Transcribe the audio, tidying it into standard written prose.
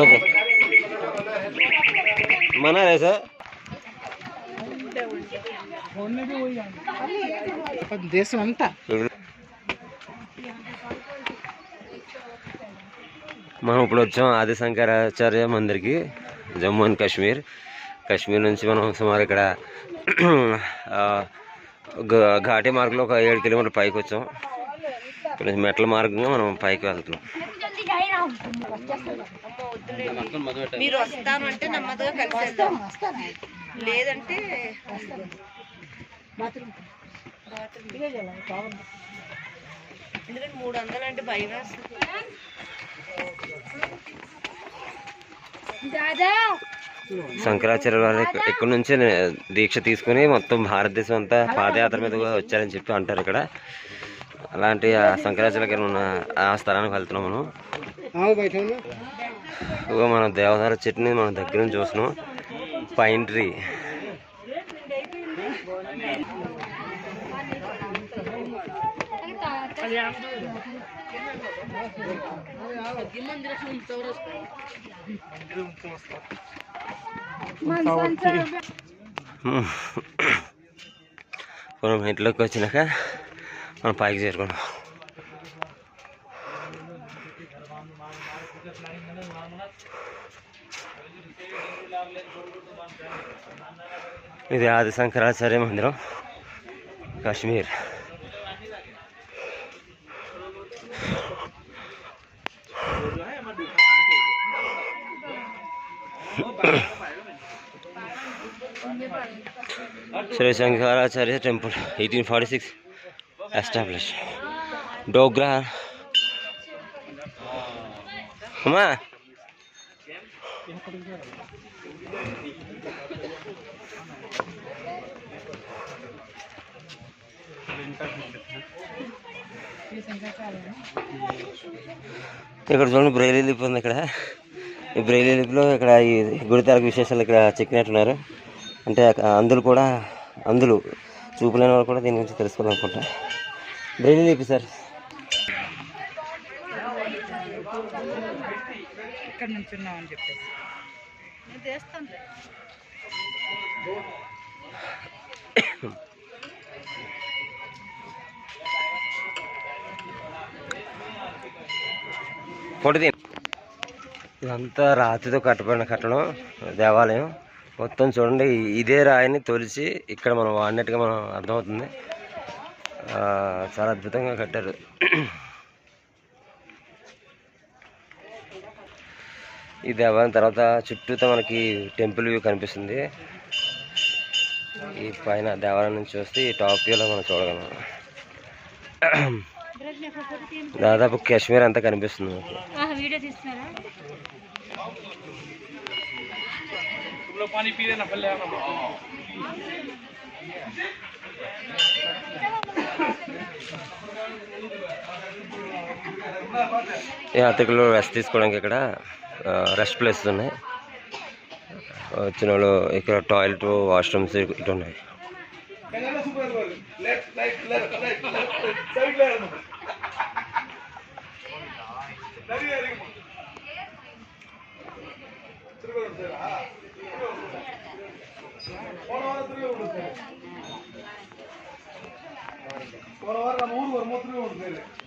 Okay मना है sir దేశం అంతా మనం ఇప్పుడు వచ్చాం ఆది శంకరాచార్య మందిర్కి జమ్మూ అండ్ కాశ్మీర్ నుంచి మనం సుమారు ఇక్కడ ఘాటీ మార్గంలో ఒక 7 కిలోమీటర్ల పైకి వచ్చాం. ఇక్కడ మెట్ల మార్గంగా మనం పైకి వెళ్తున్నాం. మీరు వస్తాను అంటే నెమ్మదిగా కలిసి లేదంటే ఎందుకంటే 300 అంటే భయం వేస్తుంది. శంకరాచార్య వారు ఇక్కడ నుంచి దీక్ష తీసుకుని మొత్తం భారతదేశం అంతా పాదయాత్ర మీద వచ్చారని చెప్పి అంటారు. ఇక్కడ అలాంటి శంకరాచార్య గారు ఉన్న ఆ స్థలానికి వెళ్తున్నాం మనం. మనం దేవదారు చెట్టుని మనం దగ్గర నుంచి చూస్తున్నాం. పైన్ ట్రీ మనం ఇంట్లోకి వచ్చినాక మనం పైకి చేరుకున్నాం. ఇది ఆది శంకరాచార్య మందిరం, కాశ్మీర్. Shri Shankaracharya temple 1846 established. డోగ్రా అమ్మా ఇక్కడ చూడండి బ్రెయిలీ లిపి ఉంది. ఇక్కడ ఈ బ్రెయిలీ లిపిలో ఇక్కడ ఈ గుడితాలకు విశేషాలు ఇక్కడ చెక్కినట్టున్నారు. అంటే అందులు చూపులేని వాళ్ళు కూడా దీని గురించి తెలుసుకోవాలనుకుంటా. బ్రెయిలీ లిపి సార్. ఇక్కడ నుంచి ఉన్నామని చెప్పేసి ఇదంతా రాతితో కట్టబడిన కట్టడం దేవాలయం. మొత్తం చూడండి, ఇదే రాయిని తొలిచి ఇక్కడ మనం వాడినట్టుగా మనం అర్థమవుతుంది. చాలా అద్భుతంగా కట్టారు. ఈ దేవాలయం తర్వాత చుట్టూతో మనకి టెంపుల్ వ్యూ కనిపిస్తుంది. ఈ పైన దేవాలయం నుంచి చూస్తే ఈ టాప్ వ్యూలో మనం చూడగలం. దాదాపు కాశ్మీర్ అంతా కనిపిస్తుంది మనకి. యాత్రికులు రెస్ట్ తీసుకోవడానికి ఇక్కడ రెస్ట్ ప్లేసెస్ ఉన్నాయి. వచ్చిన వాళ్ళు ఇక్కడ టాయిలెట్, వాష్రూమ్స్ ఇటు ఉన్నాయి. ಊರು